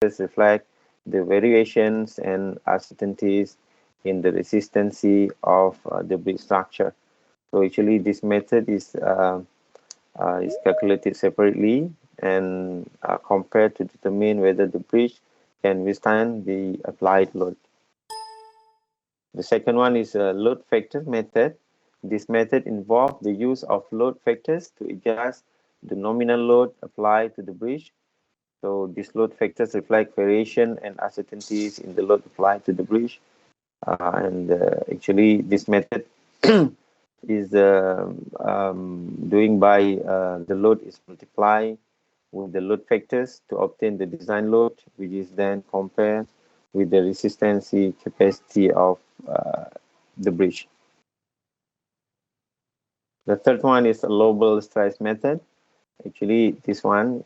reflect the variations and uncertainties in the resistance of the bridge structure. So actually, this method is calculated separately and compared to determine whether the bridge can withstand the applied load. The second one is a load factor method. This method involves the use of load factors to adjust the nominal load applied to the bridge. So these load factors reflect variation and uncertainties in the load applied to the bridge. And actually, this method is doing by the load is multiplied with the load factors to obtain the design load, which is then compared with the resistance capacity of the bridge. The third one is a Lobel stress method. Actually, this one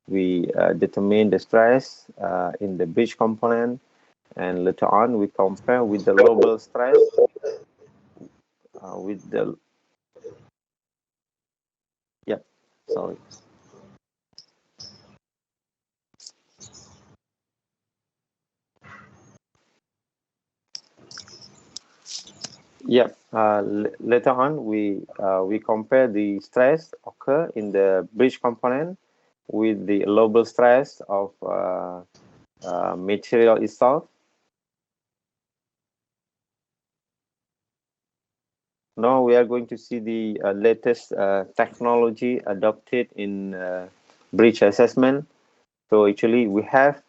we determine the stress in the bridge component, and later on we compare with the Lobel stress with the sorry. Later on we compare the stress occur in the bridge component with the Lobel stress of material itself. Now we are going to see the latest technology adopted in bridge assessment. So actually we have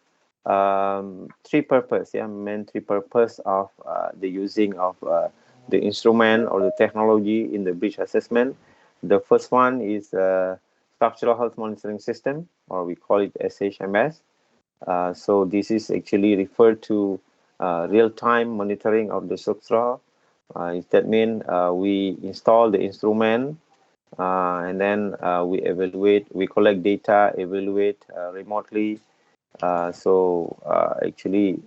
three purpose, main three purpose of the using of the instrument or the technology in the bridge assessment. The first one is structural health monitoring system, or we call it SHMS. So this is actually referred to real-time monitoring of the structure. That means we install the instrument and then we collect data, evaluate remotely. So actually,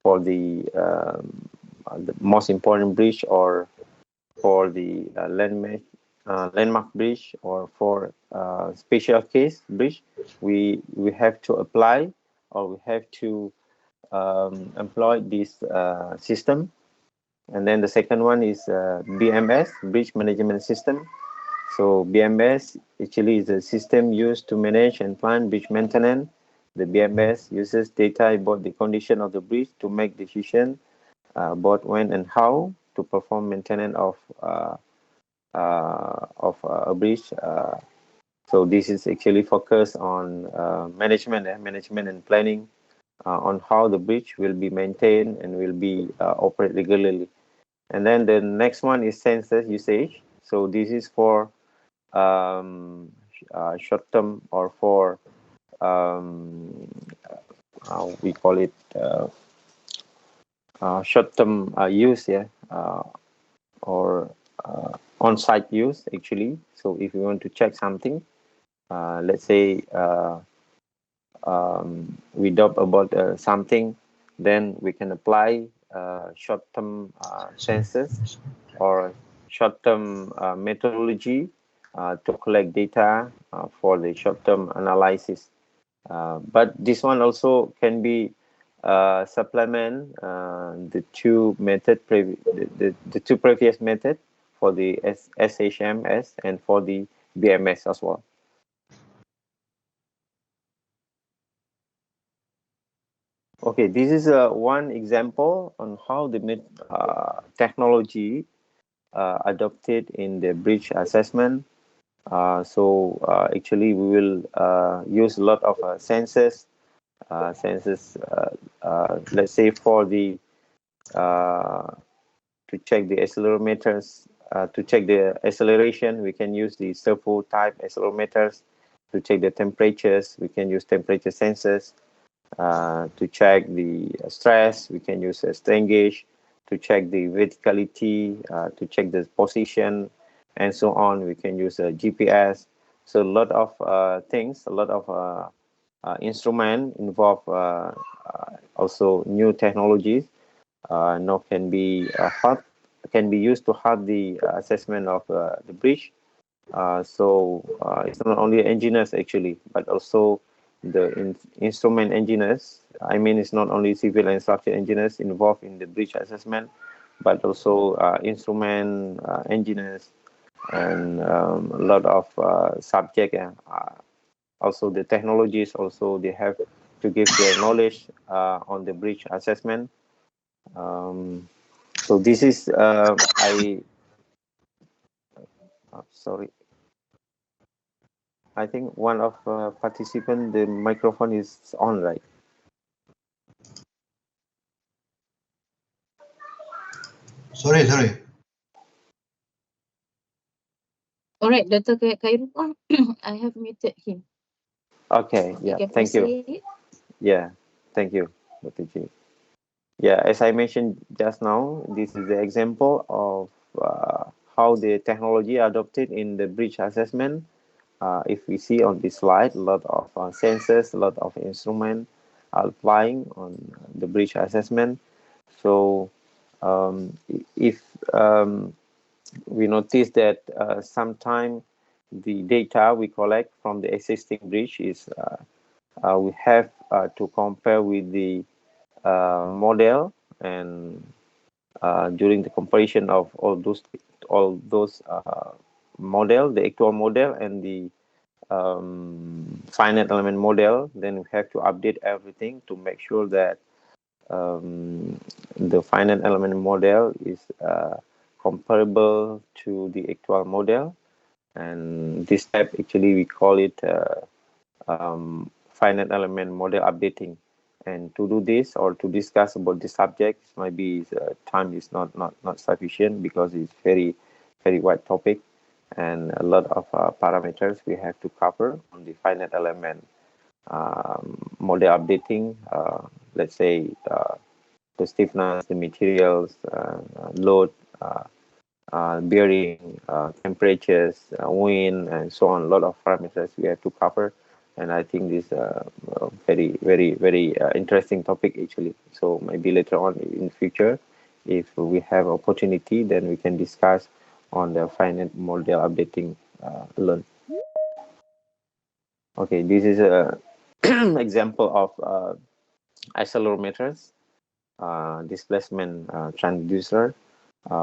for the most important bridge, or for the landmark bridge, or for special case bridge, we have to apply, or we have to employ this system. And then the second one is BMS, Bridge Management System. So BMS actually is a system used to manage and plan bridge maintenance. The BMS uses data about the condition of the bridge to make decisions about when and how to perform maintenance of a bridge. So this is actually focused on management and planning on how the bridge will be maintained and will be operated regularly. And then the next one is sensor usage. So this is for short term, or for we call it short term use, or on-site use actually. So if you want to check something, let's say we doubt about something, then we can apply short-term sensors or short-term methodology to collect data for the short-term analysis. But this one also can be supplement the two previous method for the SHMS and for the BMS as well. Okay, this is one example on how the technology adopted in the bridge assessment. So actually we will use a lot of sensors. Let's say for the to check the accelerometers, to check the acceleration, we can use the servo type accelerometers. To check the temperatures, we can use temperature sensors. To check the stress, we can use a strain gauge. To check the verticality, to check the position, and so on, we can use a GPS. So a lot of things, a lot of instrument involve also new technologies now can be used to help the assessment of the bridge. So it's not only engineers actually, but also the instrument engineers. I mean, it's not only civil and structural engineers involved in the bridge assessment, but also instrument engineers and a lot of subject. Also, the technologies also they have to give their knowledge on the bridge assessment. So this is sorry. I think one of participant the microphone is on, right? Sorry. All right, Dr. Khairul, I have muted him. Okay, You yeah, can thank you. proceed. Yeah, thank you, Dr. G. Yeah, as I mentioned just now, this is the example of how the technology adopted in the bridge assessment. If we see on this slide, a lot of sensors, a lot of instruments are applying on the bridge assessment. So if we notice that sometimes the data we collect from the existing bridge is we have to compare with the model, and during the comparison of all those model, the actual model and the finite element model, then we have to update everything to make sure that the finite element model is comparable to the actual model. And this step actually we call it finite element model updating. And to do this or to discuss about the subject, maybe time is not sufficient because it's very wide topic and a lot of parameters we have to cover on the finite element model updating. Let's say the stiffness, the materials, load, bearing, temperatures, wind, and so on. A lot of parameters we have to cover, and I think this very interesting topic actually. So maybe later on in future, if we have opportunity, then we can discuss on the finite model updating alone. Okay, this is a example of accelerometers, displacement transducer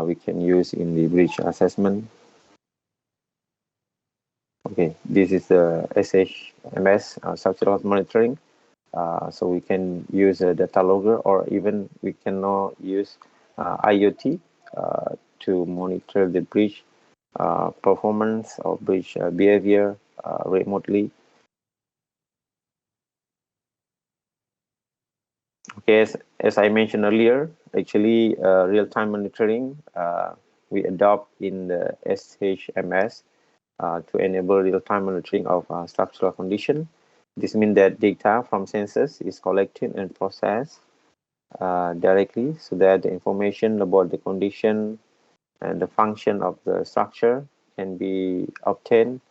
we can use in the bridge assessment. Okay, this is the SHMS structural monitoring. So we can use a data logger, or even we can now use IoT to monitor the bridge performance or bridge behavior remotely. Okay, as I mentioned earlier, actually real-time monitoring we adopt in the SHMS to enable real-time monitoring of structural condition. This means that data from sensors is collected and processed directly, so that the information about the condition and the function of the structure can be obtained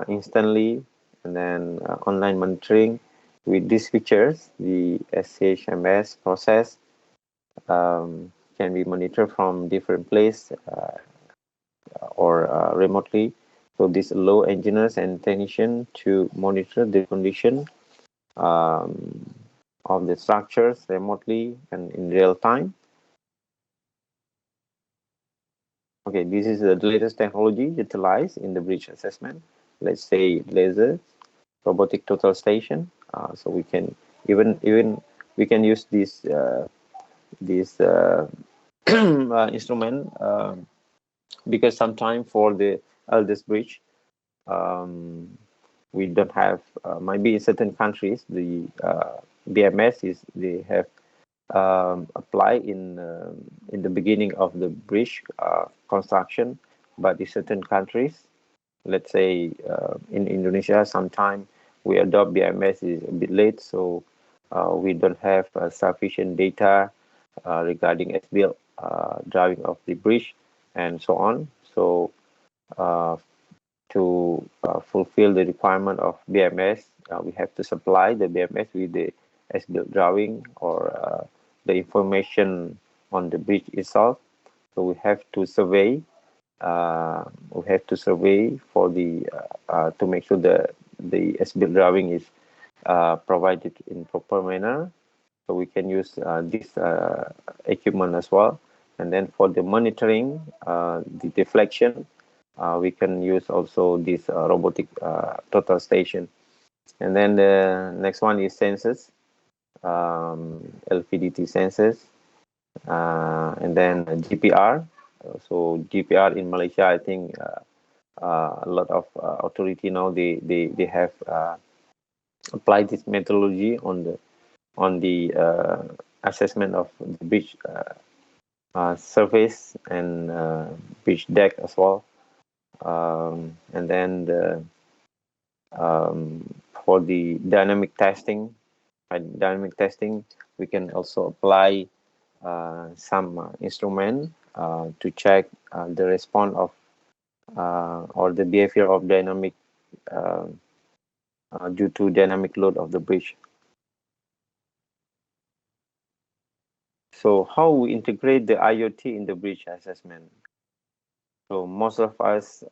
instantly. And then online monitoring with these features, the SHMS process can be monitored from different places or remotely. So this allow engineers and technicians to monitor the condition of the structures remotely and in real time. Okay, this is the latest technology utilized in the bridge assessment. Let's say laser, robotic total station. So we can even we can use this instrument because sometimes for the eldest bridge we don't have maybe in certain countries the BMS is they have applied in the beginning of the bridge construction, but in certain countries, let's say in Indonesia, sometime we adopt BMS is a bit late, so we don't have sufficient data regarding SBL drawing of the bridge and so on. So to fulfill the requirement of BMS, we have to supply the BMS with the as-built drawing or the information on the bridge itself. So we have to survey. For the to make sure the as-built drawing is provided in proper manner. So we can use this equipment as well. And then for the monitoring, the deflection, we can use also this robotic total station. And then the next one is sensors, LVDT sensors, and then GPR. So GPR in Malaysia, I think a lot of authority now they have applied this methodology on the assessment of the beach surface and beach deck as well. And then for the dynamic testing, we can also apply some instrument to check the response of or the behavior of dynamic due to dynamic load of the bridge. So how we integrate the IoT in the bridge assessment? So most of us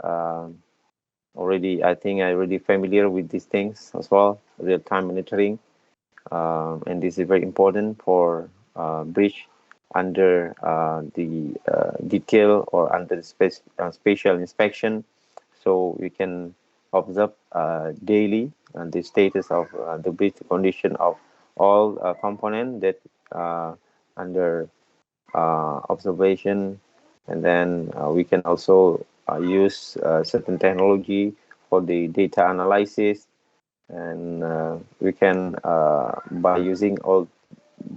already, I think, are already familiar with these things as well, real-time monitoring, and this is very important for bridge under the detail or under the spatial inspection. So we can observe daily the status of the bridge condition of all components that under observation, and then we can also use certain technology for the data analysis, and we can by using all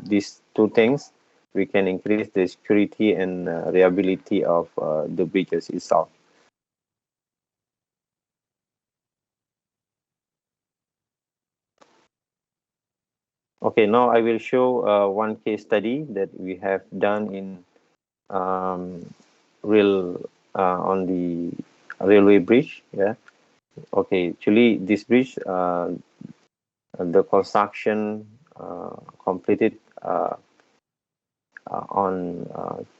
these two things, we can increase the security and reliability of the bridges itself. Okay, now I will show one case study that we have done in real on the railway bridge. Yeah. Okay, actually this bridge, the construction completed on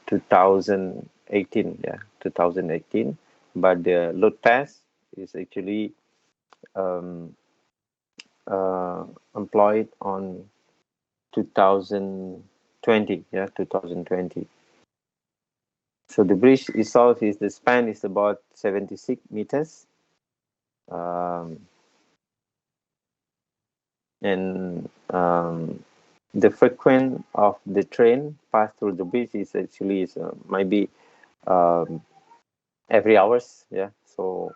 2018. Yeah, 2018. But the load test is actually employed on 2020. Yeah, 2020. So the bridge itself is, the span is about 76 meters. And the frequency of the train pass through the bridge is actually might be every hours. Yeah, so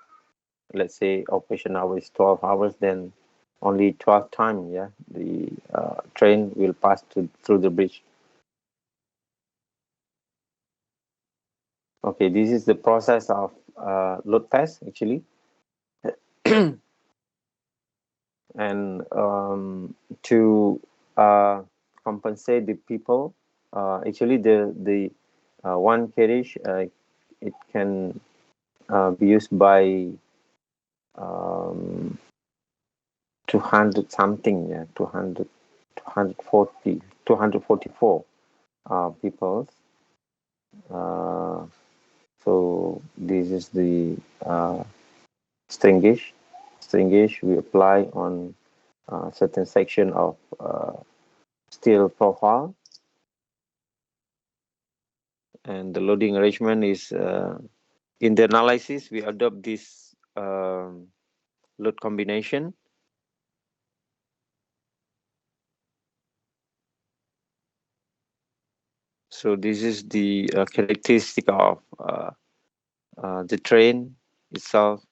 let's say operation hour is 12 hours, then only 12 times, yeah, the train will pass through the bridge. Okay, this is the process of load test actually. And to compensate the people, actually the one carriage, it can be used by 200 something, yeah, 200, 240, 244 people. So this is the strain gauge. Strain gauge we apply on certain section of steel profile, and the loading arrangement is in the analysis we adopt this load combination. So this is the characteristic of the train itself.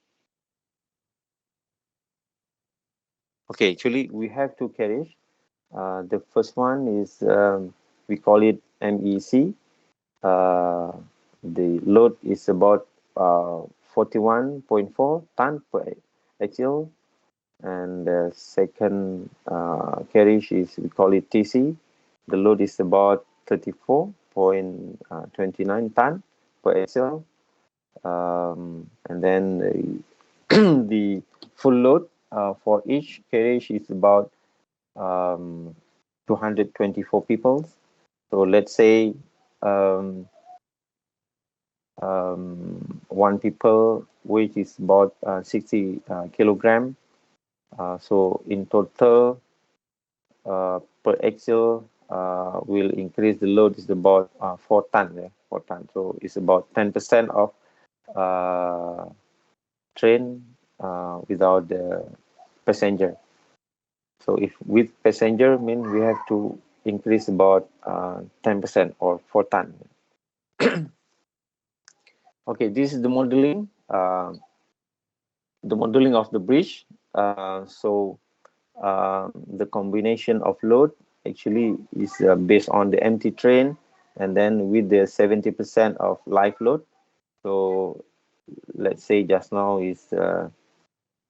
Okay, actually we have two carriage. The first one is we call it MEC. The load is about 41.4 ton per axle, and the second carriage is, we call it TC. The load is about 34.29 ton per axle, and then the full load for each carriage is about 224 people. So let's say one people weight is about 60 kilogram. So in total, per axle will increase the load is about 4 ton. Yeah, 4 ton. So it's about 10% of train without the passenger. So if with passenger mean we have to increase about 10% or 4 ton. Okay, this is the modeling. The modeling of the bridge. So the combination of load actually is based on the empty train, and then with the 70% of live load. So let's say just now is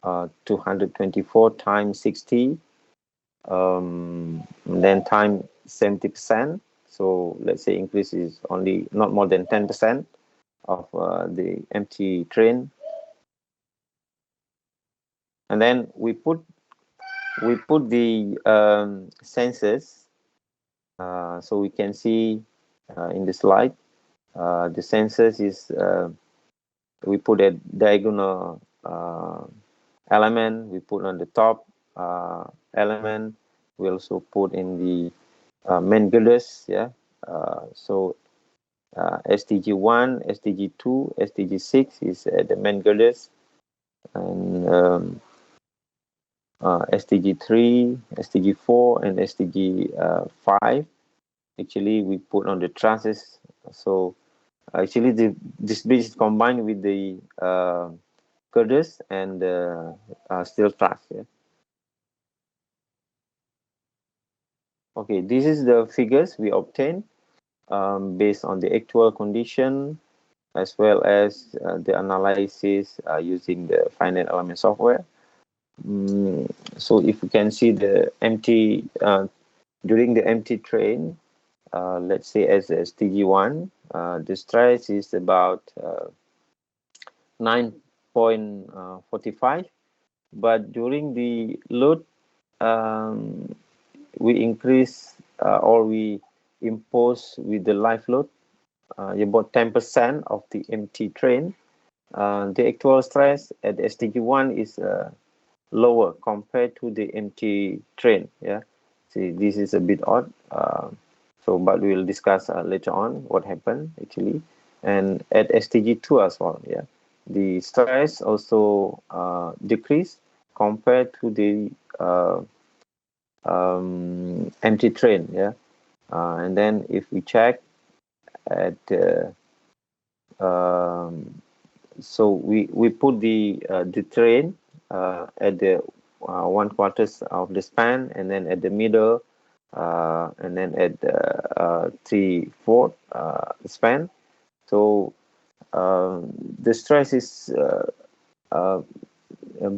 224 times 60, then time 70%. So let's say increase is only not more than 10% of the empty train. And then we put the sensors, so we can see in the slide the sensors is we put a diagonal element, we put on the top element, we also put in the main girders. Yeah, so STG1, STG2, STG6 is the main girders, and STG3, STG4, and STG5 actually we put on the trusses. So actually this bridge is combined with the girders and steel truss. Yeah. Okay, this is the figures we obtained based on the actual condition as well as the analysis using the finite element software. So if you can see the empty during the empty train, let's say as STG1, the stress is about 9.45, but during the load, we increase or we impose with the live load about 10% of the empty train. The actual stress at STG1 is lower compared to the empty train. Yeah, see, this is a bit odd. So, but we will discuss later on what happened actually, and at STG2 as well. Yeah, the stress also decreased compared to the empty train. Yeah, and then if we check at so we put the train at the 1/4 of the span, and then at the middle, and then at the 3/4 span. So the stress is a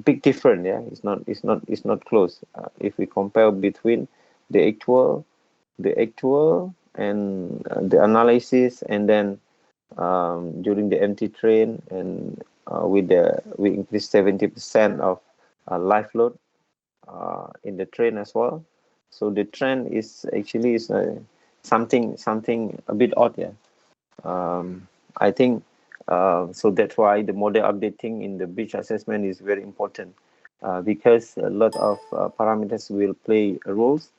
big difference. Yeah, it's not close. If we compare between the actual and the analysis, and then during the empty train, and we increased 70% of live load in the train as well. So the trend is actually something a bit odd. Yeah, I think so that's why the model updating in the bridge assessment is very important, because a lot of parameters will play roles.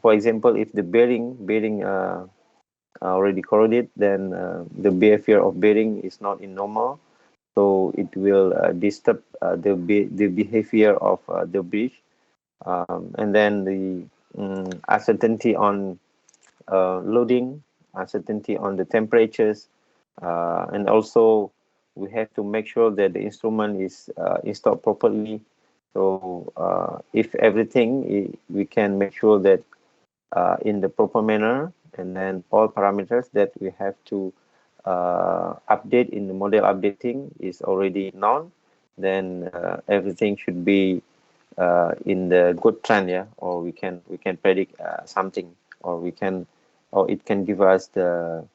For example, if the bearing already corroded, then the behavior of bearing is not in normal, so it will disturb the behavior of the bridge, and then the uncertainty on loading, uncertainty on the temperatures, and also we have to make sure that the instrument is installed properly. So if everything, we can make sure that in the proper manner, and then all parameters that we have to update in the model updating is already known, then everything should be in the good trend. Yeah, or we can predict something, or it can give us the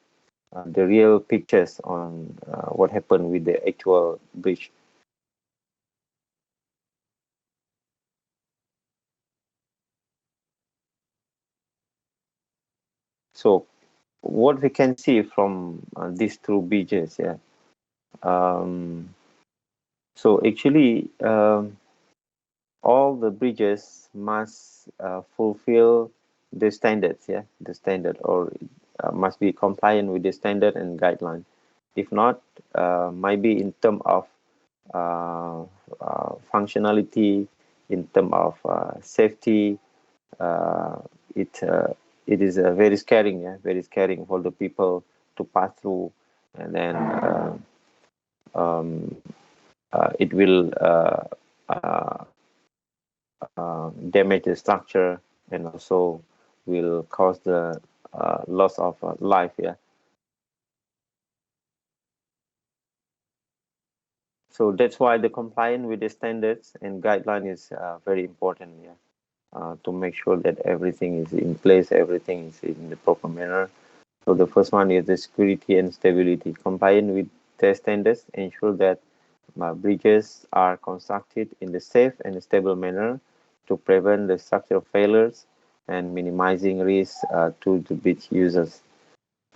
real pictures on what happened with the actual bridge. So what we can see from these two bridges, yeah. So actually, all the bridges must fulfill the standards, yeah, the standard, or must be compliant with the standard and guideline. If not, might be in terms of functionality, in terms of safety, it it is very scaring, yeah, very scaring for the people to pass through, and then it will damage the structure and also will cause the loss of life, yeah. So that's why the compliance with the standards and guideline is very important, yeah. To make sure that everything is in place, everything is in the proper manner. So the first one is the security and stability. Compliant with the standards ensure that bridges are constructed in the safe and stable manner to prevent the structural failures and minimizing risk to the bridge users.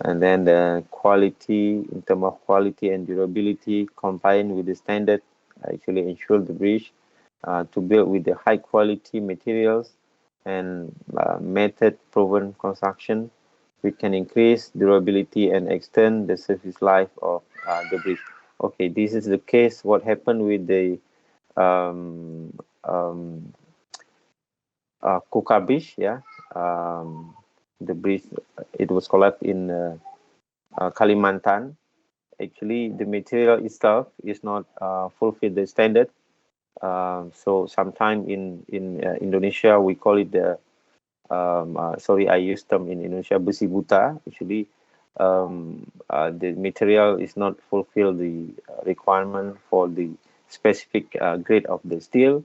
And then the quality, in terms of quality and durability, compliant with the standard actually ensure the bridge to build with the high quality materials and method proven construction, which can increase durability and extend the service life of the bridge. Okay, this is the case what happened with the um, um, Kukar Bridge, yeah. The bridge, it was collapsed in Kalimantan. Actually, the material itself is not fulfill the standard. So sometime in Indonesia, we call it the sorry, I use term in Indonesia, besi buta. Actually, the material is not fulfill the requirement for the specific grade of the steel.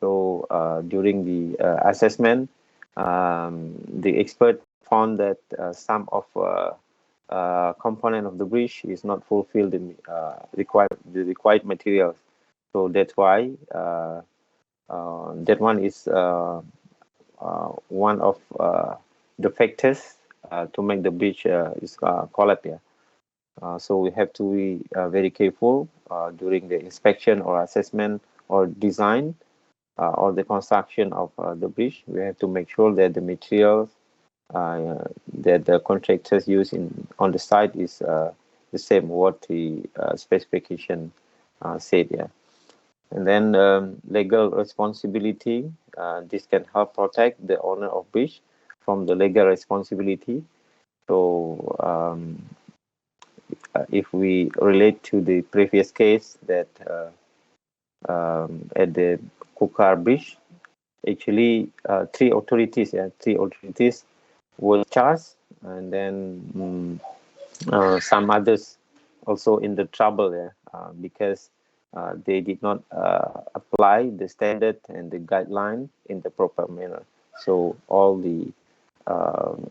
So during the assessment, the expert found that some of component of the bridge is not fulfilled the required materials. So that's why that one is one of the factors to make the bridge is collapse. Yeah. So we have to be very careful during the inspection or assessment or design or the construction of the bridge. We have to make sure that the materials that the contractors use on the site is the same what the specification said. Yeah. And then legal responsibility. This can help protect the owner of bridge from the legal responsibility. So if we relate to the previous case that at the Kukar Bridge, actually three authorities were charged, and then some others also in the trouble there because they did not apply the standard and the guideline in the proper manner. So all the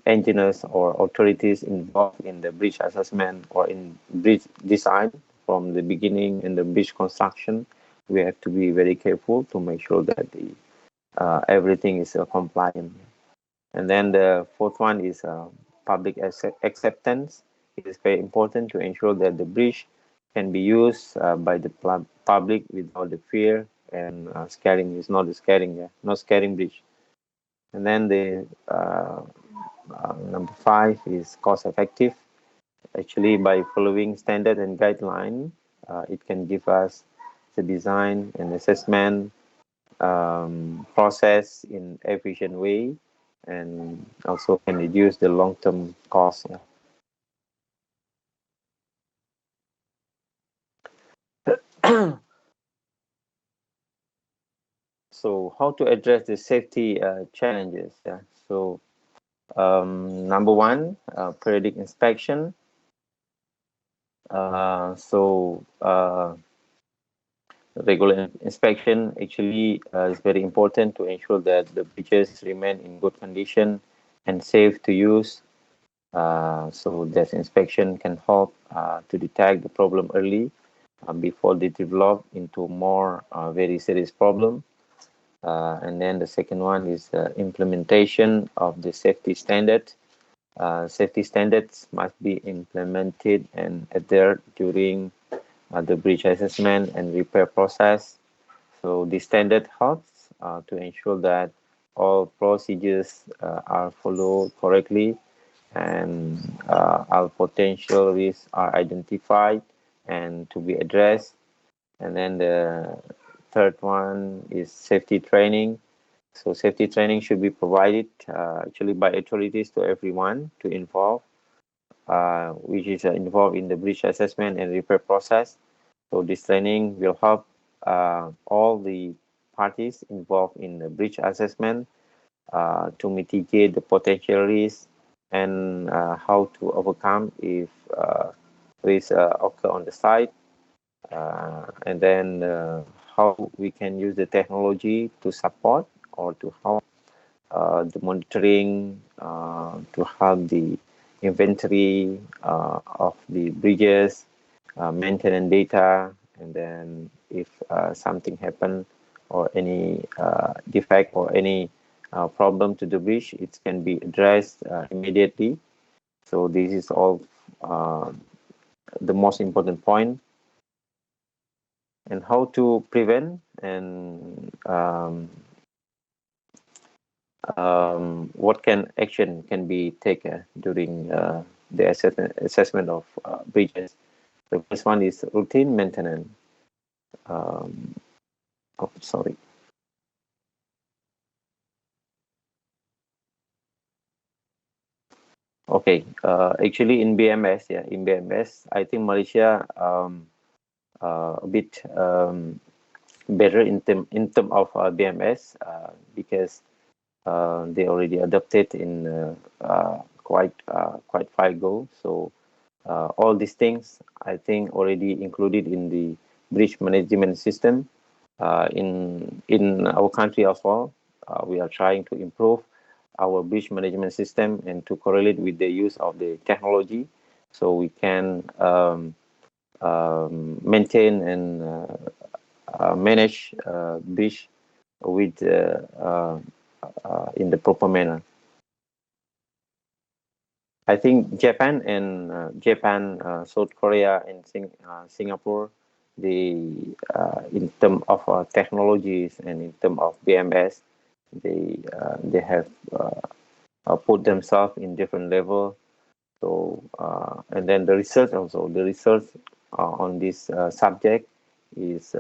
engineers or authorities involved in the bridge assessment or in bridge design from the beginning in the bridge construction, we have to be very careful to make sure that the everything is compliant. And then the fourth one is public acceptance. It is very important to ensure that the bridge can be used by the public without the fear and scaring. Is not the scaring, yeah, not scaring bridge. And then the number 5 is cost effective. Actually, by following standard and guideline, it can give us the design and assessment process in efficient way, and also can reduce the long-term cost. Yeah. So how to address the safety challenges? Yeah. So number 1, periodic inspection. Regular inspection actually is very important to ensure that the bridges remain in good condition and safe to use. So that inspection can help to detect the problem early before they develop into more very serious problem. And then the second one is implementation of the safety standard. Safety standards must be implemented and adhered during the bridge assessment and repair process. So the standard helps to ensure that all procedures are followed correctly, and all potential risks are identified and to be addressed. And then the third one is safety training. So safety training should be provided actually by authorities to everyone to involve, which is involved in the breach assessment and repair process. So this training will help all the parties involved in the breach assessment to mitigate the potential risks and how to overcome if risks occur on the site, and then how we can use the technology to support or to help the monitoring, to help the inventory of the bridges, maintenance data, and then if something happen or any defect or any problem to the bridge, it can be addressed immediately. So this is all the most important point. And how to prevent and what action can be taken during the assessment of bridges. The first one is routine maintenance. Oh, sorry. Okay, actually in BMS, yeah, in BMS, I think Malaysia a bit better in term of BMS because they already adopted in quite far ago. So all these things I think already included in the bridge management system in our country as well. We are trying to improve our bridge management system and to correlate with the use of the technology, so we can maintain and manage bridge with in the proper manner. I think Japan and South Korea, and Singapore, they in terms of technologies and in terms of BMS, they have put themselves in different level. So and then the research also, the research on this subject is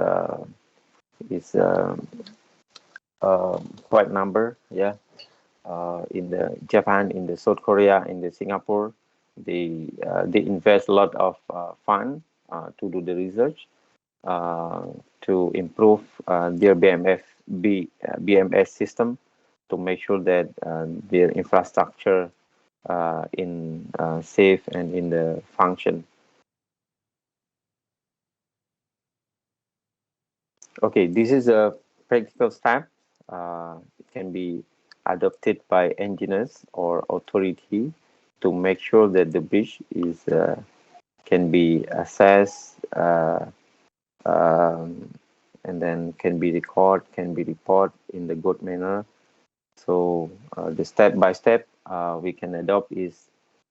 quite number, yeah. In the Japan, in the South Korea, in the Singapore, they invest a lot of fund to do the research to improve their BMS system, to make sure that their infrastructure in safe and in the function. Okay, this is a practical step. It can be adopted by engineers or authority to make sure that the bridge is can be assessed and then can be report in the good manner. So the step by step we can adopt is,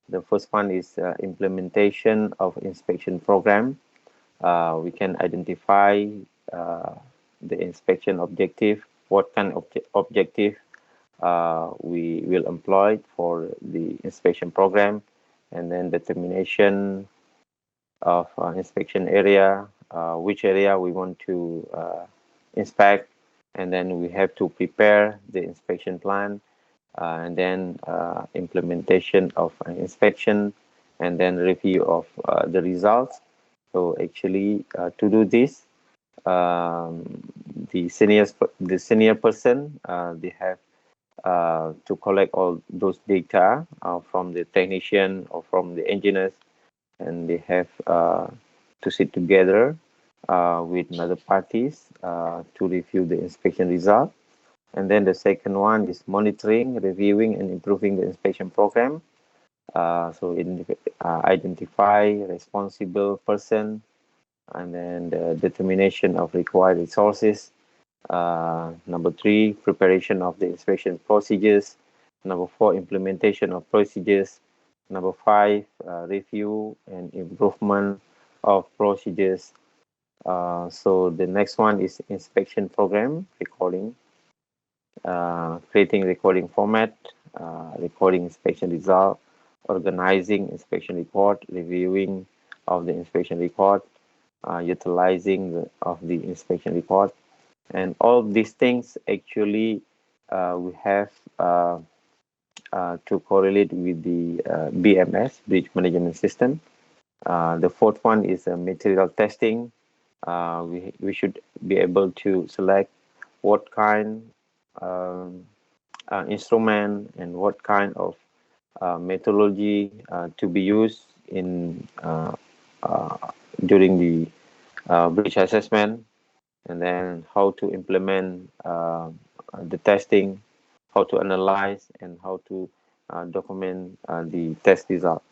the first one is implementation of inspection program. We can identify the inspection objective, what kind of objective we will employ for the inspection program, and then determination of inspection area, which area we want to inspect, and then we have to prepare the inspection plan, and then implementation of an inspection, and then review of the results. So actually to do this, the senior person, they have to collect all those data from the technician or from the engineers, and they have to sit together with other parties to review the inspection result. And then the second one is monitoring, reviewing, and improving the inspection program. So identify responsible person, and then the determination of required resources. Number 3, preparation of the inspection procedures. Number 4, implementation of procedures. Number 5, review and improvement of procedures. So the next one is inspection program recording. creating recording format, recording inspection result, organizing inspection report, reviewing of the inspection report, utilizing of the inspection report, and all these things actually we have to correlate with the BMS, Bridge Management System. The fourth one is material testing. We should be able to select what kind instrument and what kind of methodology to be used in during the bridge assessment, and then how to implement the testing, how to analyze, and how to document the test result.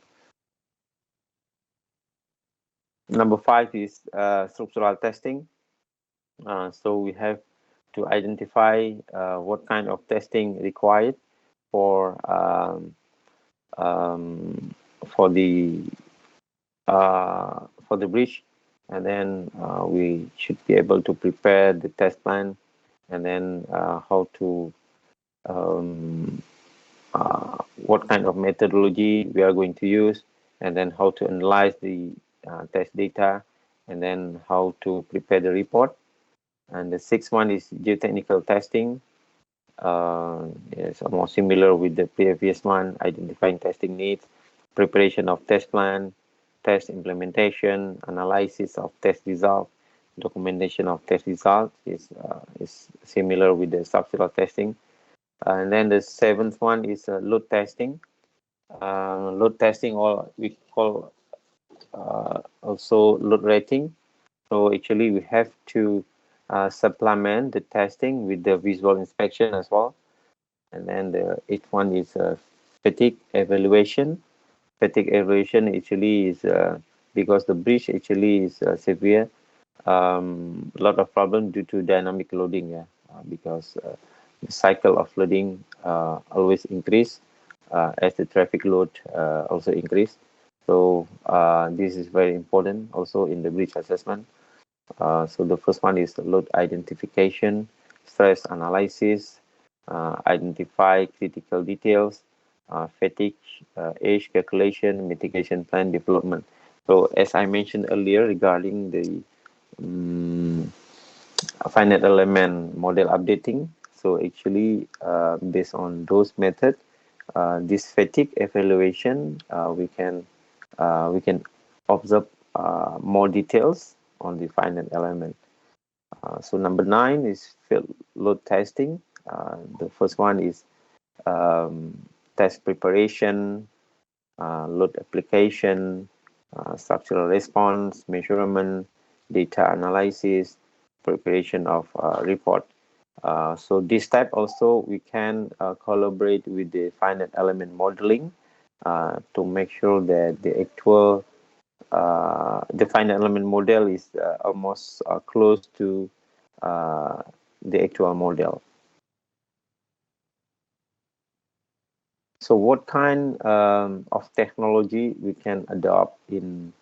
Number 5 is structural testing. So we have to identify what kind of testing required for the bridge, and then we should be able to prepare the test plan, and then how to what kind of methodology we are going to use, and then how to analyze the test data, and then how to prepare the report. And the sixth one is geotechnical testing. It's more similar with the previous one, identifying testing needs, preparation of test plan, test implementation, analysis of test results, documentation of test results is similar with the structural testing. And then the seventh one is load testing. Load testing, or we call also load rating. So actually we have to supplement the testing with the visual inspection as well. And then the eighth one is fatigue evaluation. Fatigue evaluation actually is because the bridge actually is severe. A lot of problem due to dynamic loading, because the cycle of loading always increase as the traffic load also increase. So this is very important also in the bridge assessment. So the first one is load identification, stress analysis, identify critical details, fatigue, age calculation, mitigation plan development. So as I mentioned earlier regarding the finite element model updating, so actually based on those methods, this fatigue evaluation, we can observe more details on the finite element. So number 9 is field load testing. The first one is test preparation, load application, structural response, measurement, data analysis, preparation of report. So this type also we can collaborate with the finite element modeling to make sure that the actual the finite element model is almost close to the actual model. So what kind of technology we can adopt in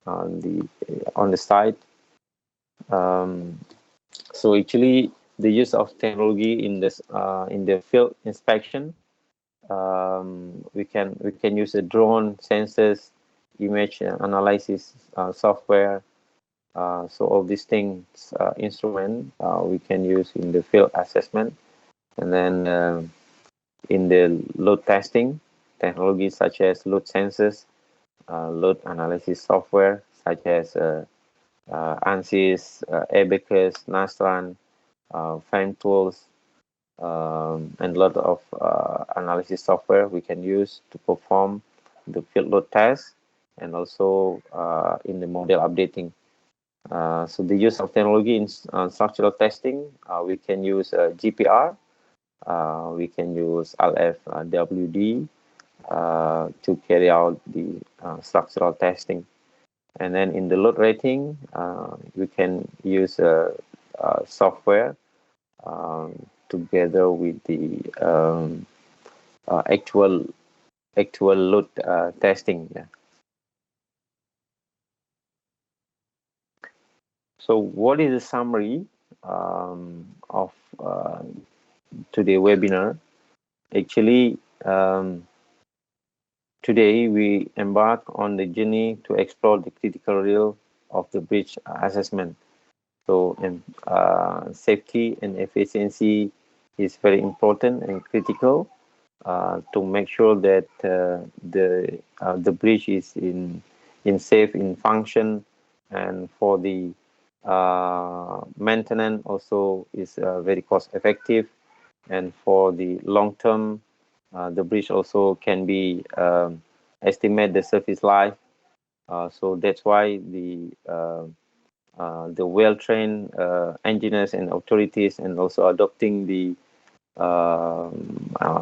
on the site? So actually the use of technology in the field inspection, we can use a drone, sensors, image analysis software. So all these things instrument we can use in the field assessment. And then in the load testing, technologies such as load sensors, load analysis software such as ANSYS, Abacus, Nastran, FANTools, and a lot of analysis software we can use to perform the field load test, and also in the model updating. So the use of technology in structural testing, we can use GPR, we can use LFWD to carry out the structural testing. And then in the load rating, we can use software together with the actual load testing. Yeah. So what is the summary of today webinar. Actually, today we embark on the journey to explore the critical role of the bridge assessment. So, safety and efficiency is very important and critical to make sure that the bridge is in safe in function, and for the maintenance also is very cost effective, and for the long term the bridge also can be estimate the surface life. So that's why the well-trained engineers and authorities, and also adopting the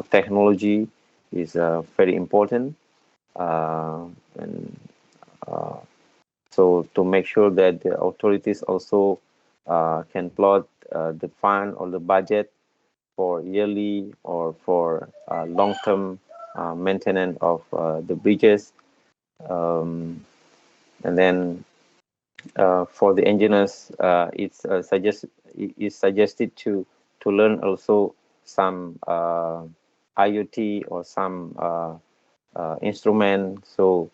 technology is very important. And so to make sure that the authorities also can plot the fund or the budget for yearly or for long-term maintenance of the bridges. And then for the engineers, it's suggested to learn also some IoT or some instrument, so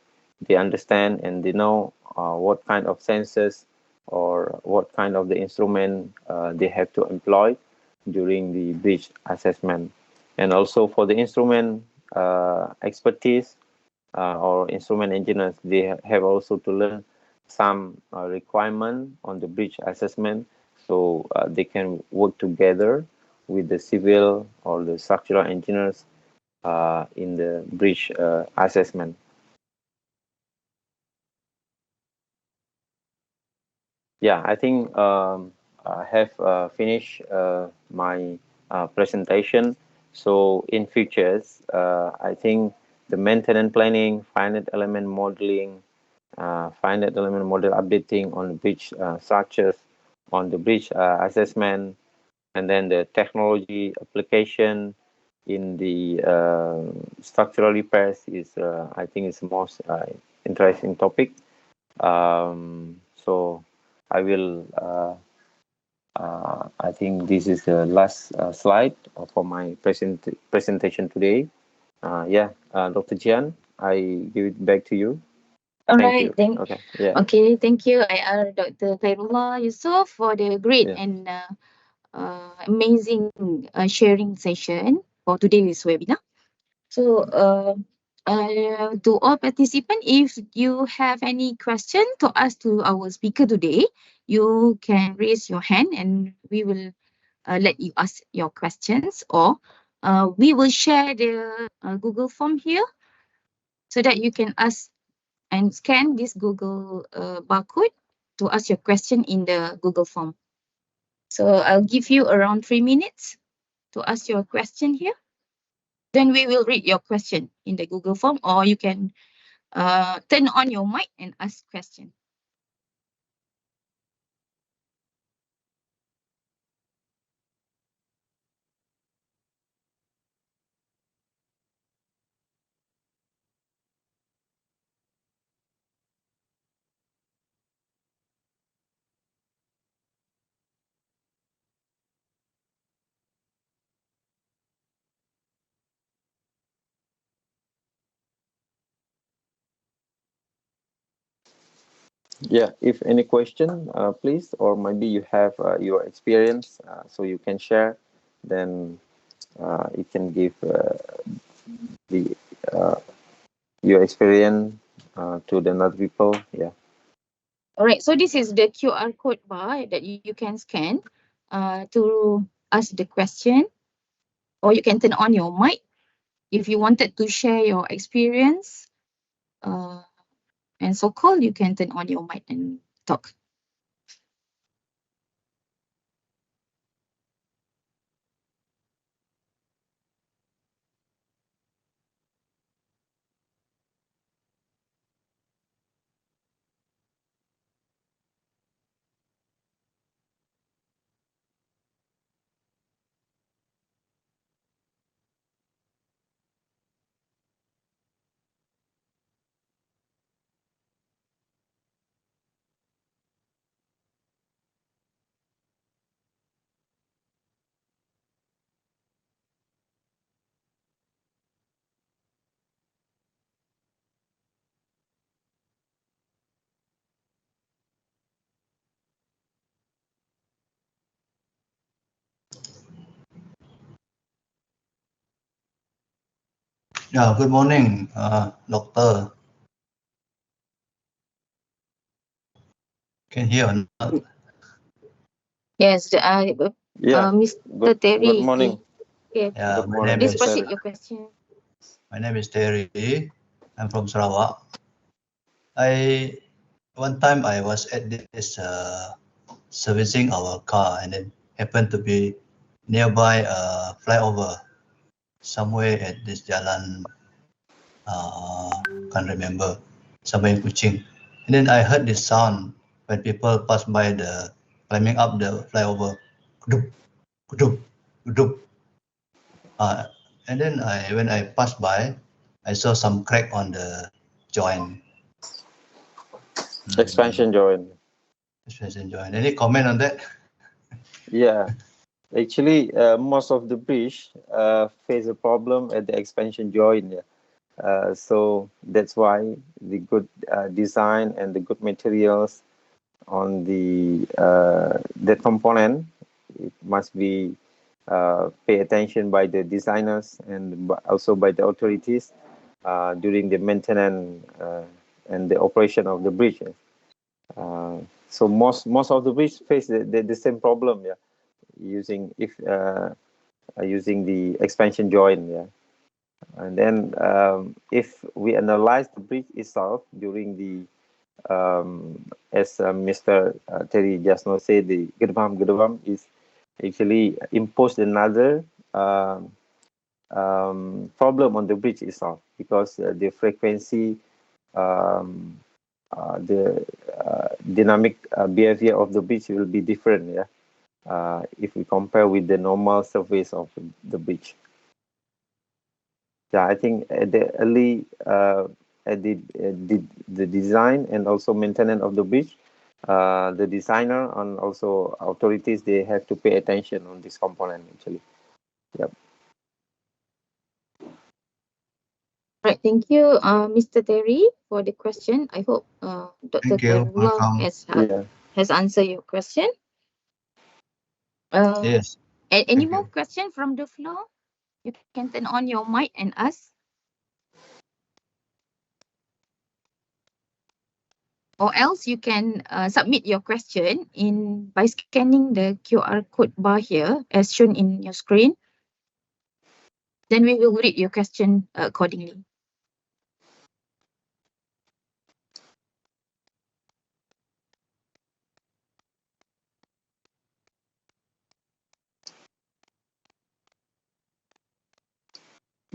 they understand and they know what kind of sensors or what kind of the instrument they have to employ during the bridge assessment. And also for the instrument expertise or instrument engineers, they have also to learn some requirement on the bridge assessment, so they can work together with the civil or the structural engineers in the bridge assessment. Yeah, I think I have finished my presentation. So in futures, I think the maintenance planning, finite element modeling, finite element model updating on the bridge structures, on the bridge assessment, and then the technology application in the structural repairs is, I think, is the most interesting topic. So I will, I think this is the last slide for my presentation today. Yeah, Dr. Jian, I give it back to you. All Thank right, you. Okay, yeah. Okay, thank you, IR Dr. Khairullah Yusof, for the great Yeah. and amazing sharing session for today's webinar. So, to all participants, if you have any question to ask to our speaker today, you can raise your hand and we will let you ask your questions, or we will share the Google form here so that you can ask and scan this Google barcode to ask your question in the Google form. So I'll give you around 3 minutes to ask your question here. Then we will read your question in the Google form, or you can turn on your mic and ask question. Yeah, if any question, please, or maybe you have your experience, so you can share, then you can give the your experience to the other people. Yeah. All right, so this is the QR code bar that you can scan to ask the question, or you can turn on your mic if you wanted to share your experience. And so called, you can turn on your mic and talk. Yeah, good morning, doctor. Can hear or not? Yes, Yeah. Mr. Terry. Good morning. Okay. Yeah, Good my morning, name Please is Mr. proceed Terry. your question. Terry. I'm from Sarawak. One time I was at this servicing our car, and then happened to be nearby a flyover somewhere at this jalan. Can't remember, somewhere in Kuching. And then I heard this sound when people pass by climbing up the flyover. Kudup, kudup, kudup. And then when I passed by, I saw some crack on the joint. Expansion joint. Expansion joint. Any comment on that? Yeah. Actually, most of the bridge face a problem at the expansion joint. Yeah. So that's why the good design and the good materials on that component, it must be pay attention by the designers and also by the authorities during the maintenance and the operation of the bridge. So most of the bridge face the same problem. Yeah, using the expansion joint. Yeah. And then if we analyze the bridge itself during the as Mr. Terry just now said, the Gedebam is actually imposed another problem on the bridge itself, because the frequency, the dynamic behavior of the bridge will be different. Yeah, if we compare with the normal surface of the bridge. Yeah, I think at the early at the design and also maintenance of the bridge, the designer and also authorities, they have to pay attention on this component actually. Yep. Right, thank you, Mr. Terry, for the question. I hope Dr. Thank you. Khairullah Welcome. has answered your question. Yes. Any Thank more you. question from the floor? You can turn on your mic and ask. Or else you can submit your question by scanning the QR code bar here as shown in your screen. Then we will read your question accordingly.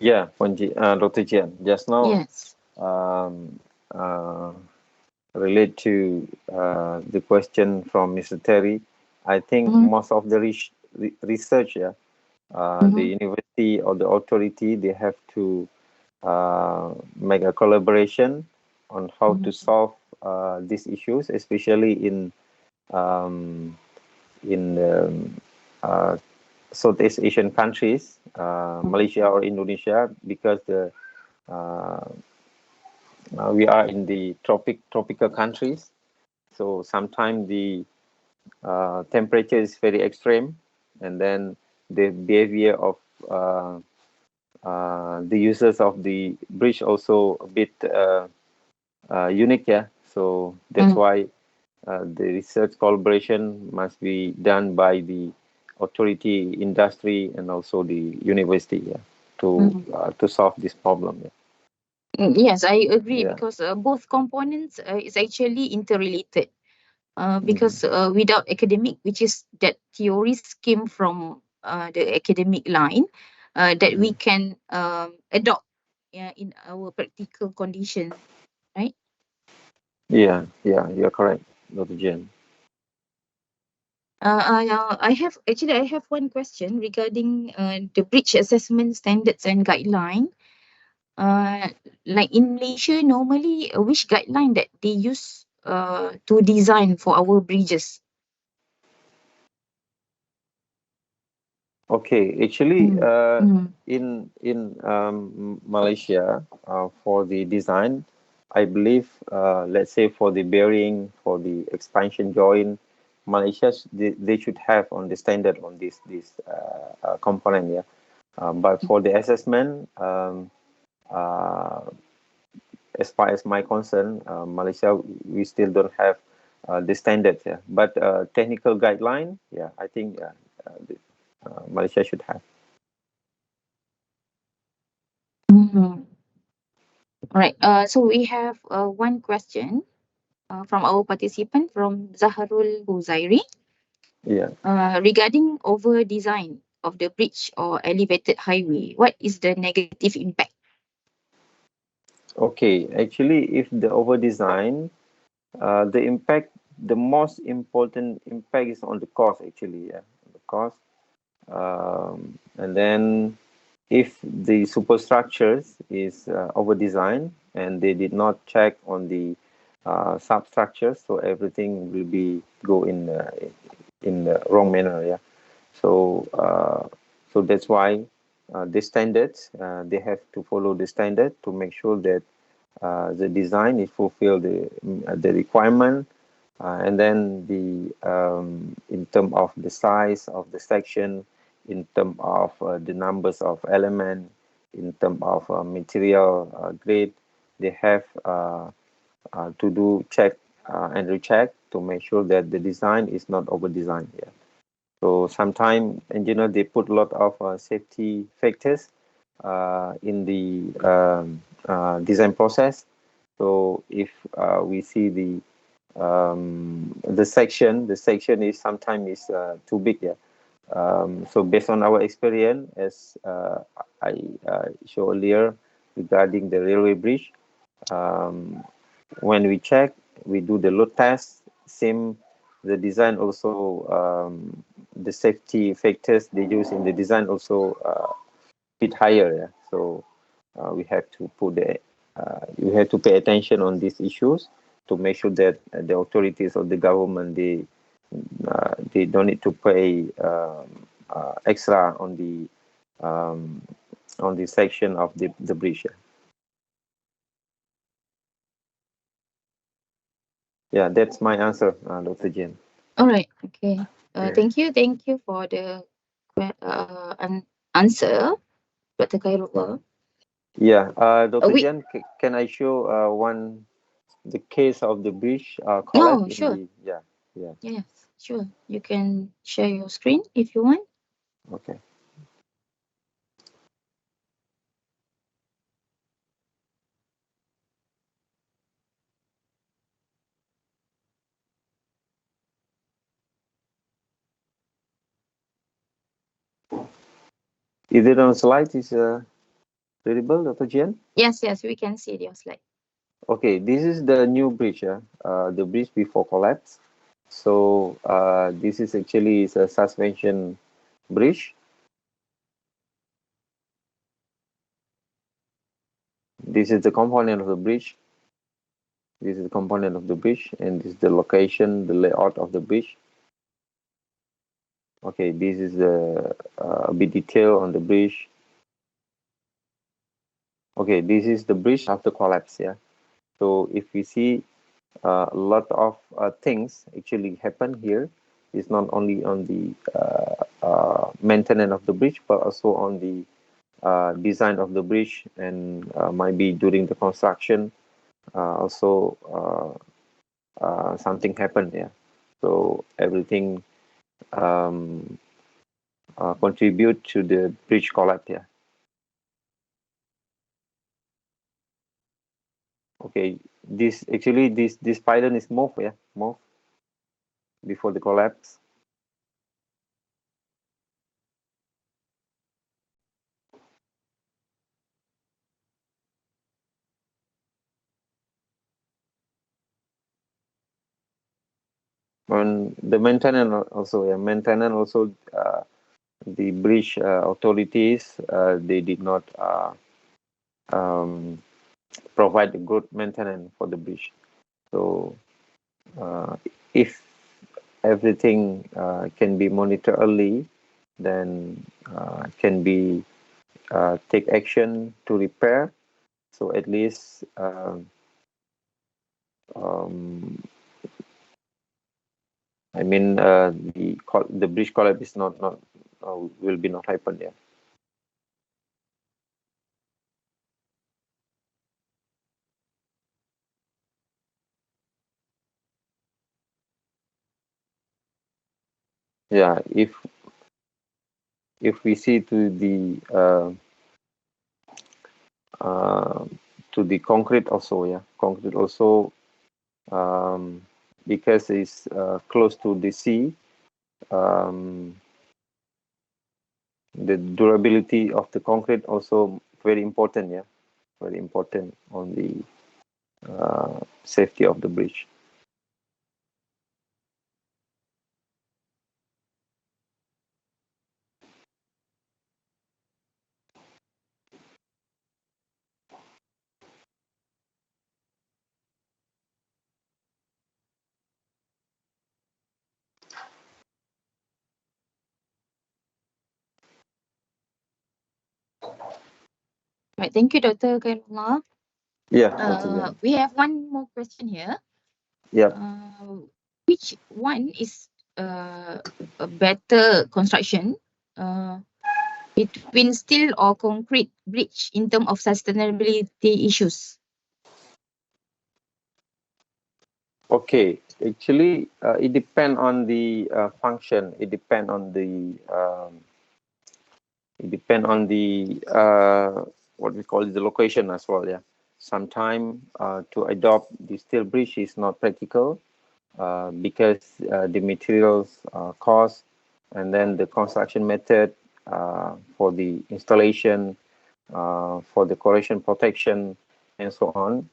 Yeah, Dr. Jian, just now, Yes. relate to the question from Mr. Terry. I think most of the research, yeah, the university or the authority, they have to make a collaboration on how to solve these issues, especially in Southeast Asian countries, Malaysia or Indonesia, because we are in the tropical countries. So sometimes the temperature is very extreme, and then the behavior of the users of the bridge also a bit unique. Yeah, so that's why the research collaboration must be done by the authority, industry, and also the university, yeah, to solve this problem. Yeah. Yes, I agree, Yeah. because both components is actually interrelated. Because without academic, which is that theories came from the academic line, that we can adopt in our practical condition, right? Yeah, you're correct, Dr. Jen. I have one question regarding the bridge assessment standards and guideline. Like in Malaysia, normally which guideline that they use to design for our bridges? Okay, actually, in Malaysia, for the design, I believe, let's say for the bearing, for the expansion joint, Malaysia, they should have on the standard on this component. Yeah, but for the assessment, as far as my concern, Malaysia, we still don't have the standards. Yeah, but technical guideline, yeah, I think Malaysia should have. Mhm. All right. So we have one question from our participant from Zaharul Huzairi Yeah. regarding over design of the bridge or elevated highway. What is the negative impact? Okay. Actually, if the over design, the impact, the most important impact is on the cost. Actually, yeah, the cost. And then if the superstructures is over designed and they did not check on the substructures, so everything will be go in the wrong manner. Yeah. So so that's why the standards, they have to follow the standard to make sure that the design is fulfill the requirement, and then the in term of the size of the section, in term of the numbers of element, in term of material grade, they have to do check and recheck to make sure that the design is not over designed. Yeah. So sometimes engineer, they put a lot of safety factors in the design process. So if we see the section is sometimes is too big. Yeah. So based on our experience, as I showed earlier regarding the railway bridge, when we check, we do the load test. Same, the design also, the safety factors they use in the design also bit higher. Yeah? So we have to put you have to pay attention on these issues to make sure that the authorities of the government, they don't need to pay extra on the section of the bridge. Yeah, that's my answer, Dr. Jane. All right. Okay. Yeah. Thank you. Thank you for the answer, Dr. Khairullah. Yeah, Dr. We Jan, can I show the case of the bridge collapse no, in sure. the, yeah, Yes, sure. You can share your screen if you want. okay. Is it on slide? Is visible, Dr. Jan? Yes, yes, we can see your slide. Okay, this is the new bridge, the bridge before collapse. So this is actually is a suspension bridge. This is the component of the bridge. This is the component of the bridge, and this is the location, the layout of the bridge. Okay, this is the a bit detail on the bridge. Okay, this is the bridge after collapse. Yeah. So if we see a lot of things actually happen here, it's not only on the maintenance of the bridge, but also on the design of the bridge, and might be during the construction. Also, something happened. Yeah. So everything contribute to the bridge collapse. Yeah. Okay, this pylon is moved, yeah, moved before the collapse. And the maintenance also, yeah, maintenance also, the bridge authorities, they did not um, provide a good maintenance for the bridge. So if everything can be monitored early, then can be take action to repair. So at least I mean the bridge collapse is not will be not happen. Yeah. yeah, if we see to the concrete also, yeah, concrete also, because it's close to the sea, the durability of the concrete also very important, yeah, very important on the safety of the bridge. Right, thank you, Dr. Khairullah. Yeah, okay, We have one more question here. yeah. Which one is a better construction between steel or concrete bridge in terms of sustainability issues? Okay, actually, it depends on the function. It depends on the what we call the location as well. Yeah, sometimes to adopt the steel bridge is not practical because the materials cost, and then the construction method for the installation, for the corrosion protection, and so on.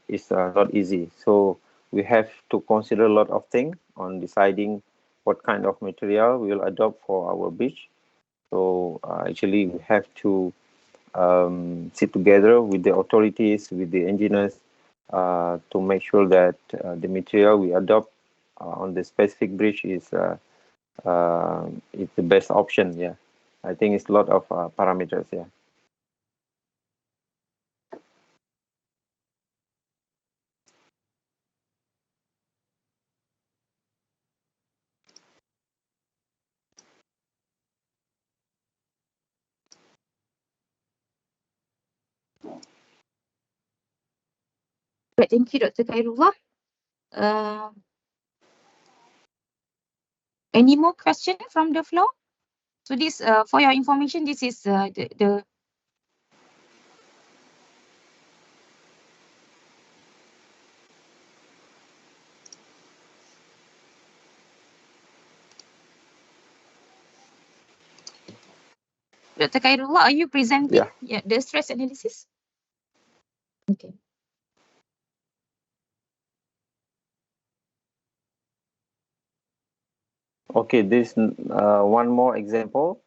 Is not easy. So we have to consider a lot of things on deciding what kind of material we will adopt for our bridge. So actually, we have to sit together with the authorities, with the engineers, to make sure that the material we adopt on the specific bridge is the best option. Yeah, I think it's a lot of parameters. Yeah. Right, thank you, Dr. Khairullah. Any more question from the floor? So this, for your information, this is the Dr. Khairullah, are you presenting the stress analysis? Okay. Okay, this one more example.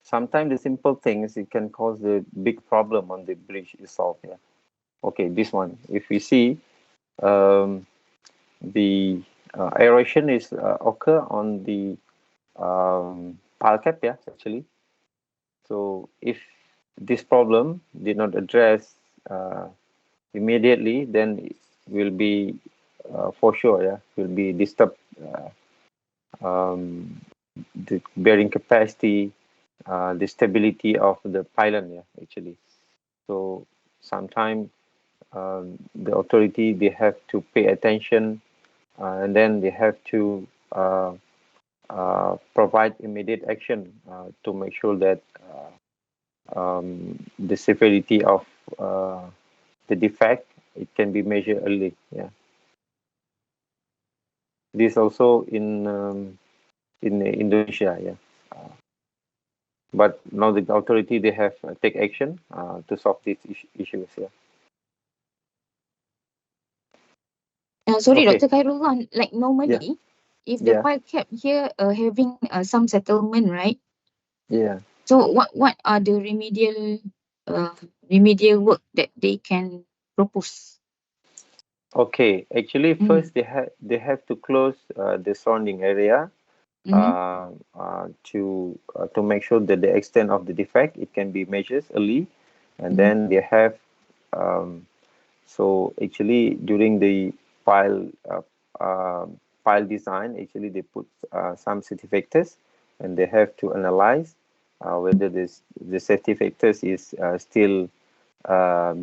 Sometimes the simple things it can cause the big problem on the bridge itself. Yeah. Okay, this one. If we see the aeration is occur on the pile cap, yeah, actually. So if this problem did not address immediately, then it will be for sure, yeah, will be disturbed the bearing capacity, the stability of the pylon, yeah, actually. So sometimes the authority, they have to pay attention, and then they have to provide immediate action to make sure that the severity of the defect, it can be measured early. Yeah. This also in Indonesia. Yeah. But now the authority, they have take action to solve these issues. Yeah. Sorry, Okay. Dr. Khairullah, like normally, if the pile cap here having some settlement, right? Yeah. So what are the remedial work that they can propose? Okay, actually, first they have to close the surrounding area to make sure that the extent of the defect, it can be measured early, and then they have so actually during the pile pile design, actually they put some safety factors, and they have to analyze whether the safety factors is still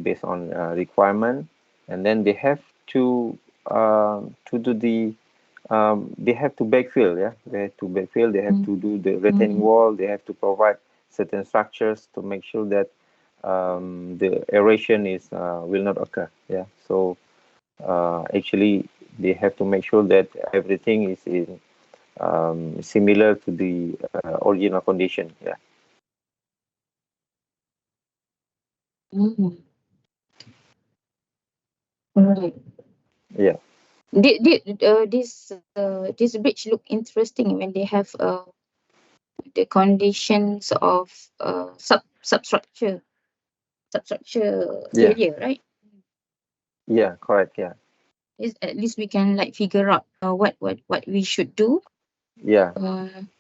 based on requirement, and then they have to do the they have to backfill, yeah. They have to backfill. They have to do the retaining wall. They have to provide certain structures to make sure that the aeration is will not occur. Yeah. So actually, they have to make sure that everything is in similar to the original condition. Yeah. Right. Yeah. This bridge look interesting when they have the conditions of substructure Yeah. failure, right? Yeah. Correct. Yeah. At least we can like figure out what we should do Yeah.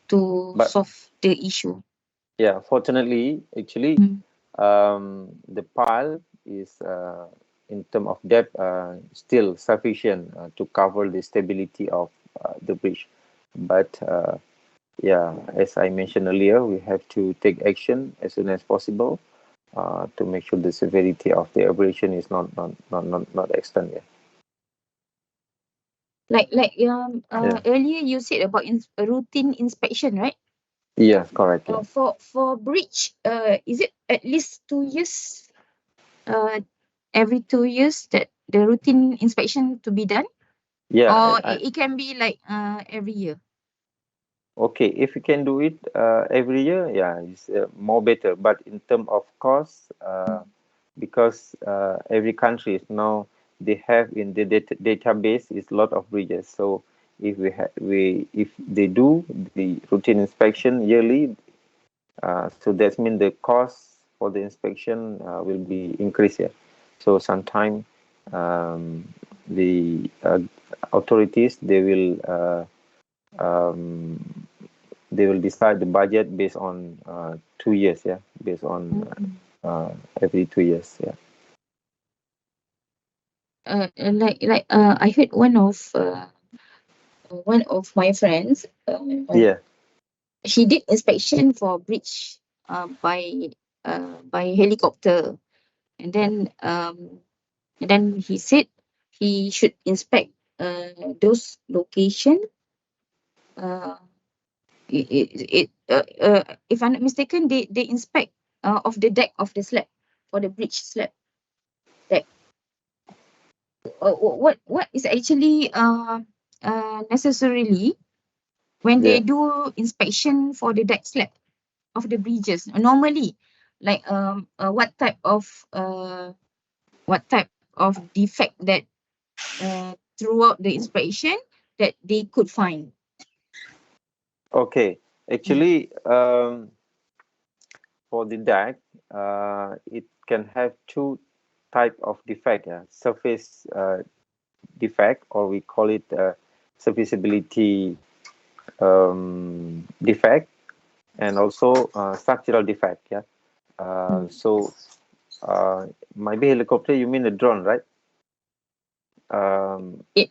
to But solve the issue. yeah, fortunately, actually, the pile is in terms of depth still sufficient to cover the stability of the bridge. But yeah, as I mentioned earlier, we have to take action as soon as possible to make sure the severity of the abrasion is not extended. Like Yeah. earlier you said about routine inspection, right? Yeah, correct. Yeah. For bridge, is it at least 2 years? Every 2 years that the routine inspection to be done, Yeah, or it can be like every year. okay, if you can do it every year, yeah, it's more better. But in terms of cost, because every country is now they have in the database is a lot of bridges. So if if they do the routine inspection yearly, so that means the cost for the inspection will be increased. Yeah. So sometime the authorities they will decide the budget based on 2 years. Yeah, based on every 2 years. Yeah. I heard one of my friends, Yeah. he did inspection for bridge by helicopter, and then he said he should inspect those location. If I'm not mistaken, they inspect of the deck of the slab, for the bridge slab deck. What is actually necessarily when they Yeah. do inspection for the deck slab of the bridges normally, like what type of defect that throughout the inspection that they could find. Okay. Actually, for the deck, it can have two type of defect. Yeah, surface defect, or we call it serviceability defect, and also structural defect. Yeah. So maybe helicopter. You mean the drone, right? It,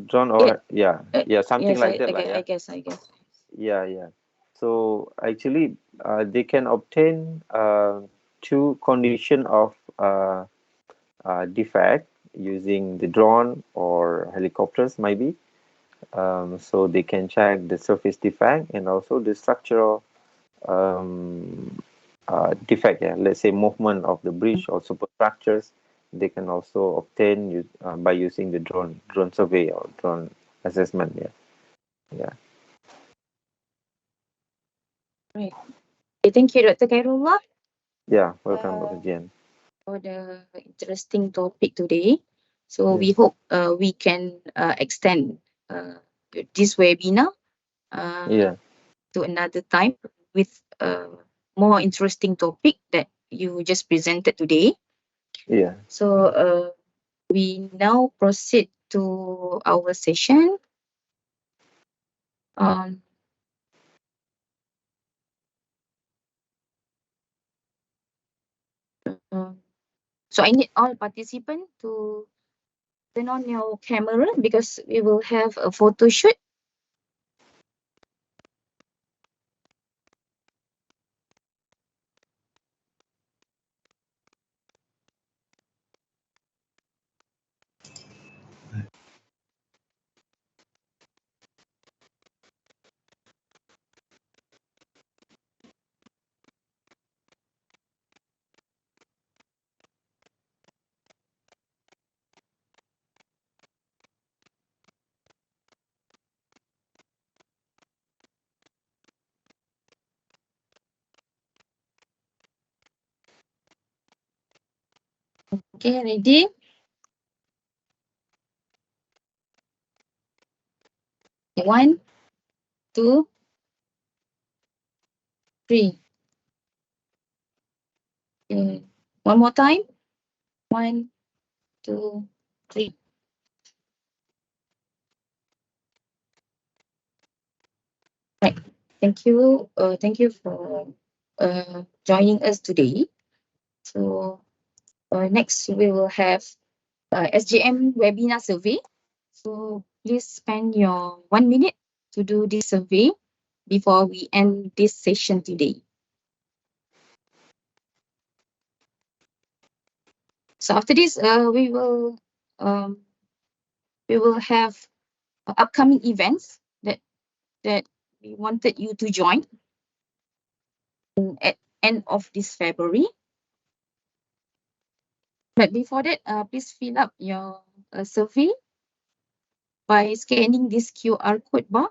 Drone or yeah, something yes, like that, like, I yeah. guess. Yeah. So actually, they can obtain two condition of defect using the drone or helicopters, maybe. So they can check the surface defect and also the structural defect. Yeah, let's say movement of the bridge or superstructures. They can also obtain by using the drone survey or drone assessment. Yeah. Right. Okay, thank you, Dr. Khairullah, Yeah. Welcome, Dr. Jen. for the interesting topic today. So Yeah. we hope we can extend this webinar Yeah. to another time with a more interesting topic that you just presented today. Yeah. So we now proceed to our session. So I need all participants to turn on your camera because we will have a photo shoot. Okay, ready? Okay, 1, 2, 3. Okay. One more time. 1, 2, 3. Right. Thank you. Thank you for joining us today. So next we will have SGM webinar survey. So please spend your 1 minute to do this survey before we end this session today. So after this, we will have upcoming events that we wanted you to join at end of this February. But before that, please fill up your survey by scanning this QR code bar.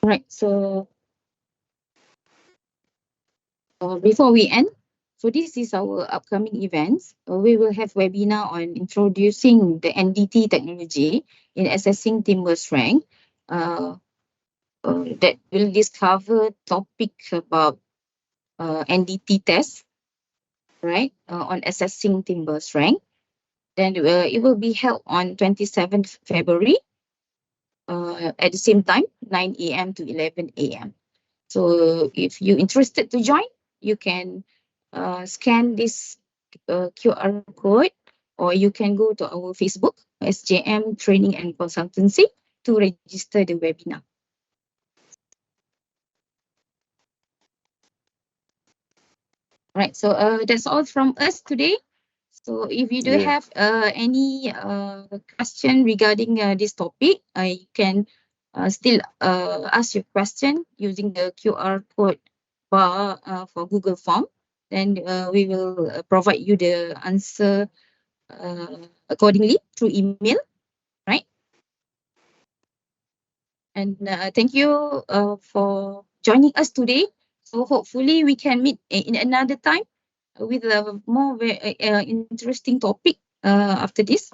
Right. So before we end, so this is our upcoming events. We will have webinar on introducing the NDT technology in assessing timber strength. That will discover topic about NDT test, right? On assessing timber strength. Then it will be held on 27th February at the same time, 9 a.m. to 11 a.m. So if you're interested to join, you can scan this QR code, or you can go to our Facebook, SJM Training and Consultancy, to register the webinar. Right, so that's all from us today. So if you do have any question regarding this topic, you can still ask your question using the QR code bar for Google Form. Then we will provide you the answer accordingly through email, right? And thank you for joining us today. So hopefully we can meet in another time with a more interesting topic after this.